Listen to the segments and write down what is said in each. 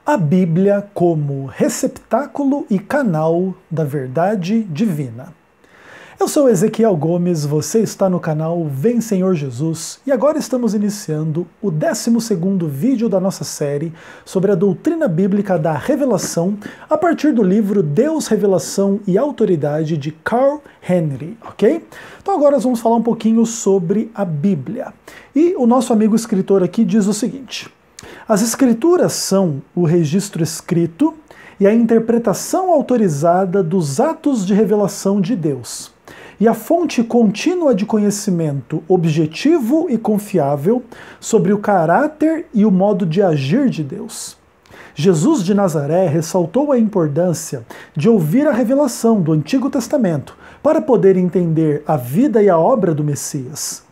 A Bíblia como receptáculo e canal da verdade divina. Eu sou Ezequiel Gomes, você está no canal Vem Senhor Jesus e agora estamos iniciando o 12º vídeo da nossa série sobre a doutrina bíblica da revelação a partir do livro Deus, Revelação e Autoridade de Carl Henry, ok? Então agora nós vamos falar um pouquinho sobre a Bíblia. E o nosso amigo escritor aqui diz o seguinte: as Escrituras são o registro escrito e a interpretação autorizada dos atos de revelação de Deus, e a fonte contínua de conhecimento objetivo e confiável sobre o caráter e o modo de agir de Deus. Jesus de Nazaré ressaltou a importância de ouvir a revelação do Antigo Testamento para poder entender a vida e a obra do Messias.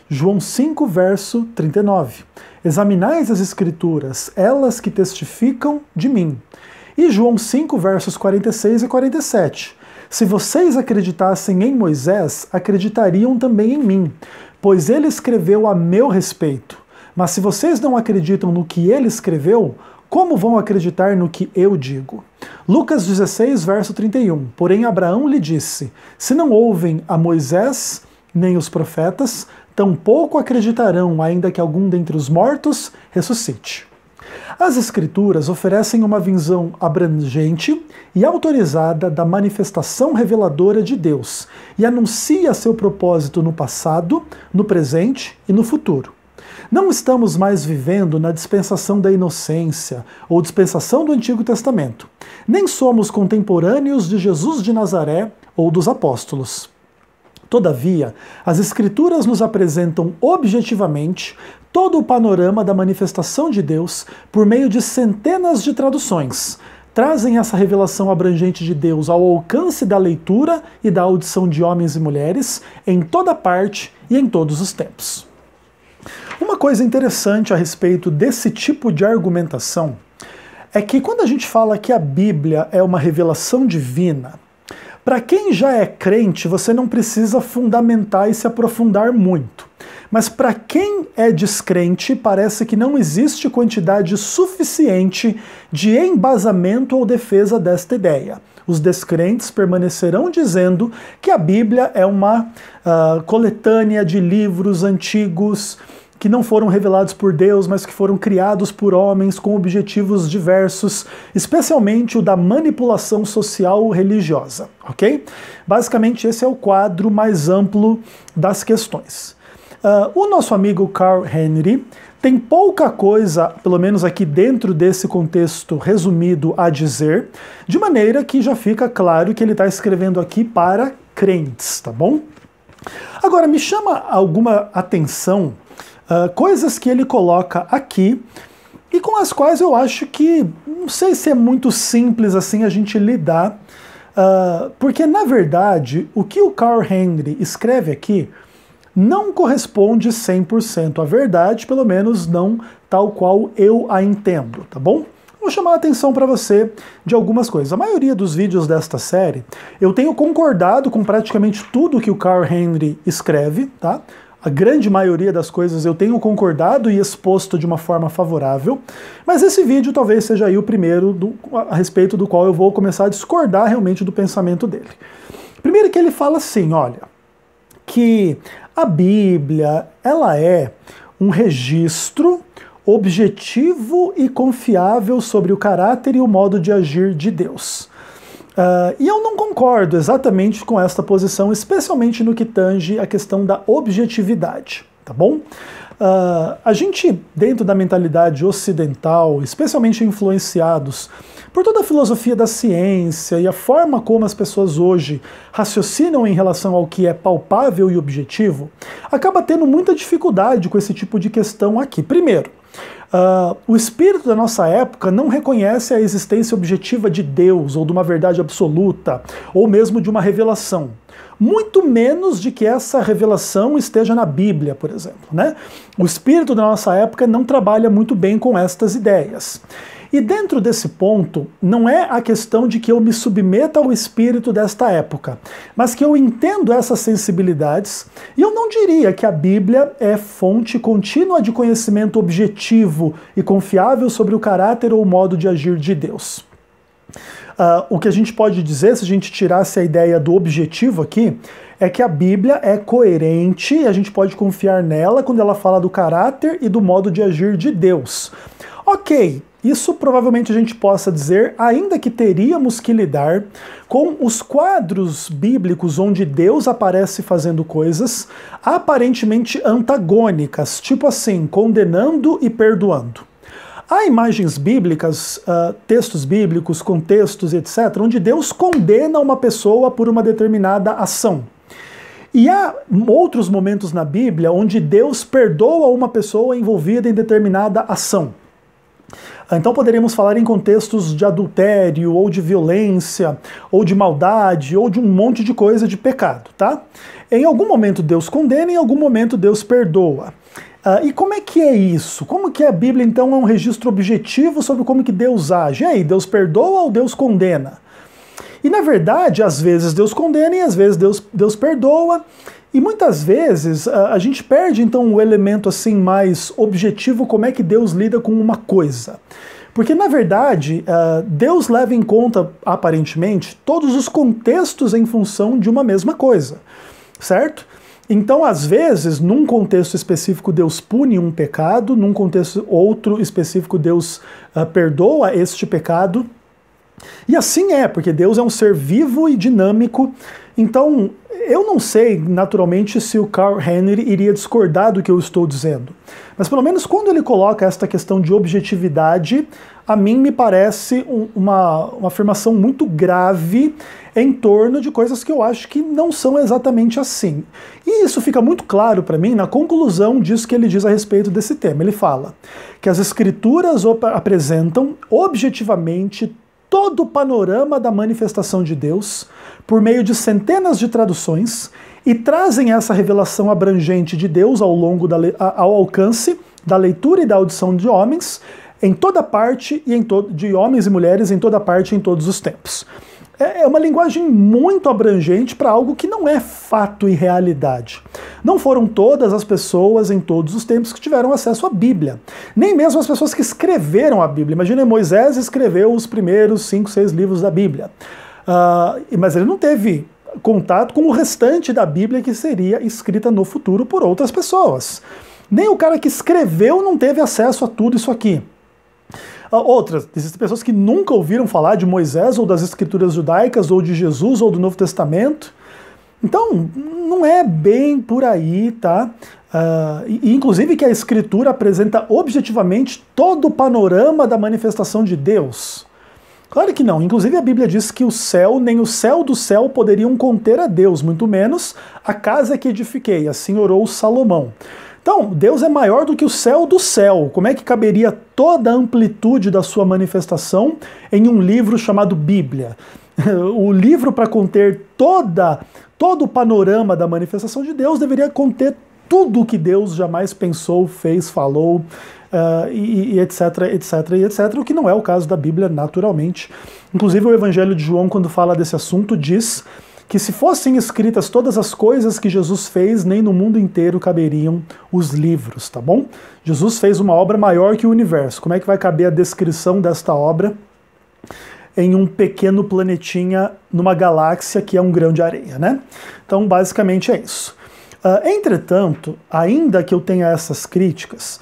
João 5, verso 39. Examinais as Escrituras, elas que testificam de mim. E João 5, versos 46 e 47. Se vocês acreditassem em Moisés, acreditariam também em mim, pois ele escreveu a meu respeito. Mas se vocês não acreditam no que ele escreveu, como vão acreditar no que eu digo? Lucas 16, verso 31. Porém Abraão lhe disse: se não ouvem a Moisés nem os profetas, tampouco acreditarão, ainda que algum dentre os mortos ressuscite. As Escrituras oferecem uma visão abrangente e autorizada da manifestação reveladora de Deus e anuncia seu propósito no passado, no presente e no futuro. Não estamos mais vivendo na dispensação da inocência ou dispensação do Antigo Testamento. Nem somos contemporâneos de Jesus de Nazaré ou dos apóstolos. Todavia, as Escrituras nos apresentam objetivamente todo o panorama da manifestação de Deus por meio de centenas de traduções. Trazem essa revelação abrangente de Deus ao alcance da leitura e da audição de homens e mulheres em toda parte e em todos os tempos. Uma coisa interessante a respeito desse tipo de argumentação é que quando a gente fala que a Bíblia é uma revelação divina, para quem já é crente, você não precisa fundamentar e se aprofundar muito. Mas para quem é descrente, parece que não existe quantidade suficiente de embasamento ou defesa desta ideia. Os descrentes permanecerão dizendo que a Bíblia é uma coletânea de livros antigos que não foram revelados por Deus, mas que foram criados por homens com objetivos diversos, especialmente o da manipulação social religiosa, ok? Basicamente esse é o quadro mais amplo das questões. O nosso amigo Carl Henry tem pouca coisa, pelo menos aqui dentro desse contexto resumido, a dizer, de maneira que já fica claro que ele está escrevendo aqui para crentes, tá bom? Agora, me chama alguma atenção coisas que ele coloca aqui e com as quais eu acho que não sei se é muito simples assim a gente lidar, porque na verdade o que o Carl Henry escreve aqui não corresponde 100% à verdade, pelo menos não tal qual eu a entendo, tá bom? Vou chamar a atenção para você de algumas coisas. A maioria dos vídeos desta série eu tenho concordado com praticamente tudo que o Carl Henry escreve, tá? A grande maioria das coisas eu tenho concordado e exposto de uma forma favorável, mas esse vídeo talvez seja aí o primeiro a respeito do qual eu vou começar a discordar realmente do pensamento dele. Primeiro que ele fala assim, olha, que a Bíblia, ela é um registro objetivo e confiável sobre o caráter e o modo de agir de Deus. E eu não concordo exatamente com esta posição, especialmente no que tange a questão da objetividade, tá bom? A gente, dentro da mentalidade ocidental, especialmente influenciados por toda a filosofia da ciência e a forma como as pessoas hoje raciocinam em relação ao que é palpável e objetivo, acaba tendo muita dificuldade com esse tipo de questão aqui. Primeiro, o espírito da nossa época não reconhece a existência objetiva de Deus, ou de uma verdade absoluta, ou mesmo de uma revelação. Muito menos de que essa revelação esteja na Bíblia, por exemplo, né? O espírito da nossa época não trabalha muito bem com estas ideias. E dentro desse ponto, não é a questão de que eu me submeta ao espírito desta época, mas que eu entendo essas sensibilidades, e eu não diria que a Bíblia é fonte contínua de conhecimento objetivo e confiável sobre o caráter ou o modo de agir de Deus. O que a gente pode dizer, se a gente tirasse a ideia do objetivo aqui, é que a Bíblia é coerente e a gente pode confiar nela quando ela fala do caráter e do modo de agir de Deus. Ok, isso provavelmente a gente possa dizer, ainda que teríamos que lidar com os quadros bíblicos onde Deus aparece fazendo coisas aparentemente antagônicas, tipo assim, condenando e perdoando. Há imagens bíblicas, textos bíblicos, contextos, etc., onde Deus condena uma pessoa por uma determinada ação. E há outros momentos na Bíblia onde Deus perdoa uma pessoa envolvida em determinada ação. Então poderíamos falar em contextos de adultério, ou de violência, ou de maldade, ou de um monte de coisa de pecado, tá? Em algum momento Deus condena, em algum momento Deus perdoa. E como é que é isso? Como que a Bíblia, então, é um registro objetivo sobre como que Deus age? E aí, Deus perdoa ou Deus condena? E, na verdade, às vezes Deus condena e às vezes Deus perdoa. E muitas vezes a gente perde, então, o elemento assim mais objetivo, como é que Deus lida com uma coisa. Porque, na verdade, Deus leva em conta, aparentemente, todos os contextos em função de uma mesma coisa, certo? Então, às vezes, num contexto específico, Deus pune um pecado, num contexto outro específico, Deus perdoa este pecado. E assim é, porque Deus é um ser vivo e dinâmico. Então, eu não sei, naturalmente, se o Carl Henry iria discordar do que eu estou dizendo. Mas, pelo menos, quando ele coloca esta questão de objetividade, a mim me parece uma afirmação muito grave em torno de coisas que eu acho que não são exatamente assim. E isso fica muito claro para mim na conclusão disso que ele diz a respeito desse tema. Ele fala que as Escrituras apresentam objetivamente todo o panorama da manifestação de Deus por meio de centenas de traduções e trazem essa revelação abrangente de Deus ao alcance da leitura e da audição de homens em toda parte e de homens e mulheres em toda parte e em todos os tempos. É uma linguagem muito abrangente para algo que não é fato e realidade. Não foram todas as pessoas em todos os tempos que tiveram acesso à Bíblia. Nem mesmo as pessoas que escreveram a Bíblia. Imagina, Moisés escreveu os primeiros 5, 6 livros da Bíblia. Mas ele não teve contato com o restante da Bíblia que seria escrita no futuro por outras pessoas. Nem o cara que escreveu não teve acesso a tudo isso aqui. Existem pessoas que nunca ouviram falar de Moisés ou das Escrituras judaicas ou de Jesus ou do Novo Testamento. Então, não é bem por aí, tá? Inclusive que a Escritura apresenta objetivamente todo o panorama da manifestação de Deus. Claro que não. Inclusive a Bíblia diz que o céu, nem o céu do céu poderiam conter a Deus, muito menos a casa que edifiquei. Assim orou Salomão. Então, Deus é maior do que o céu do céu. Como é que caberia toda a amplitude da sua manifestação em um livro chamado Bíblia? O livro, para conter todo o panorama da manifestação de Deus, deveria conter tudo o que Deus jamais pensou, fez, falou, etc, etc, etc, o que não é o caso da Bíblia, naturalmente. Inclusive o Evangelho de João, quando fala desse assunto, diz que se fossem escritas todas as coisas que Jesus fez, nem no mundo inteiro caberiam os livros, tá bom? Jesus fez uma obra maior que o universo. Como é que vai caber a descrição desta obra em um pequeno planetinha numa galáxia que é um grão de areia, né? Então, basicamente é isso. Entretanto, ainda que eu tenha essas críticas,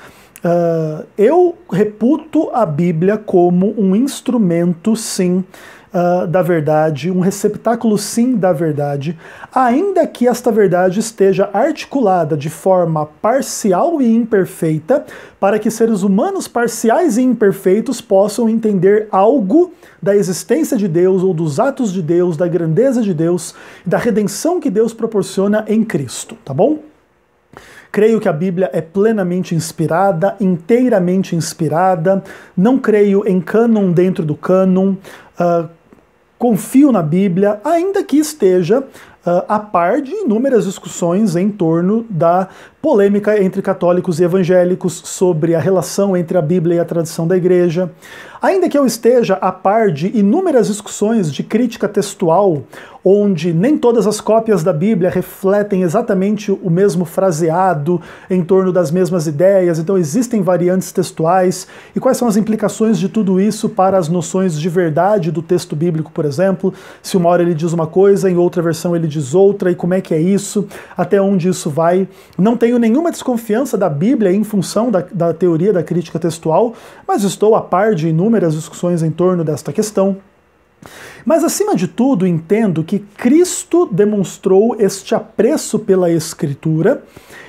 eu reputo a Bíblia como um instrumento, sim, da verdade, um receptáculo, sim, da verdade, ainda que esta verdade esteja articulada de forma parcial e imperfeita, para que seres humanos parciais e imperfeitos possam entender algo da existência de Deus, ou dos atos de Deus, da grandeza de Deus, da redenção que Deus proporciona em Cristo, tá bom? Creio que a Bíblia é plenamente inspirada, inteiramente inspirada, não creio em cânon dentro do cânon, confio na Bíblia, ainda que esteja a par de inúmeras discussões em torno da polêmica entre católicos e evangélicos sobre a relação entre a Bíblia e a tradição da Igreja. Ainda que eu esteja a par de inúmeras discussões de crítica textual, onde nem todas as cópias da Bíblia refletem exatamente o mesmo fraseado em torno das mesmas ideias, então existem variantes textuais, e quais são as implicações de tudo isso para as noções de verdade do texto bíblico, por exemplo, se uma hora ele diz uma coisa, em outra versão ele diz outra, e como é que é isso, até onde isso vai. Não tenho nenhuma desconfiança da Bíblia em função da teoria da crítica textual, mas estou a par de inúmeras discussões em torno desta questão. Mas, acima de tudo, entendo que Cristo demonstrou este apreço pela Escritura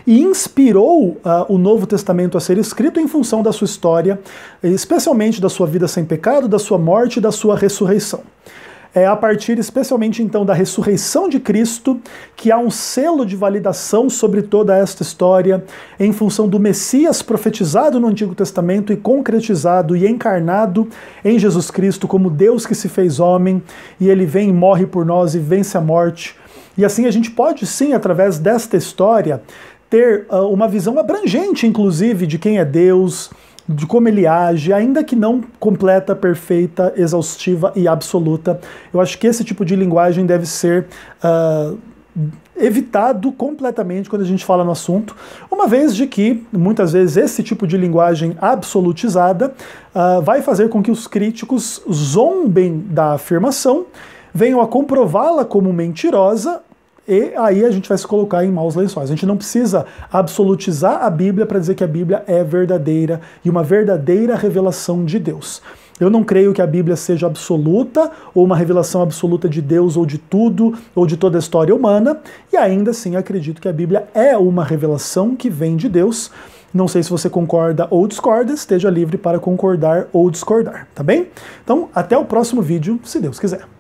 e inspirou o Novo Testamento a ser escrito em função da sua história, especialmente da sua vida sem pecado, da sua morte e da sua ressurreição. É a partir especialmente então da ressurreição de Cristo que há um selo de validação sobre toda esta história em função do Messias profetizado no Antigo Testamento e concretizado e encarnado em Jesus Cristo como Deus que se fez homem, e ele vem e morre por nós e vence a morte. E assim a gente pode sim, através desta história, ter uma visão abrangente inclusive de quem é Deus, de como ele age, ainda que não completa, perfeita, exaustiva e absoluta. Eu acho que esse tipo de linguagem deve ser evitado completamente quando a gente fala no assunto, uma vez de que, muitas vezes, esse tipo de linguagem absolutizada vai fazer com que os críticos zombem da afirmação, venham a comprová-la como mentirosa, e aí a gente vai se colocar em maus lençóis. A gente não precisa absolutizar a Bíblia para dizer que a Bíblia é verdadeira e uma verdadeira revelação de Deus. Eu não creio que a Bíblia seja absoluta, ou uma revelação absoluta de Deus, ou de tudo, ou de toda a história humana, e ainda assim acredito que a Bíblia é uma revelação que vem de Deus. Não sei se você concorda ou discorda, esteja livre para concordar ou discordar, tá bem? Então, até o próximo vídeo, se Deus quiser.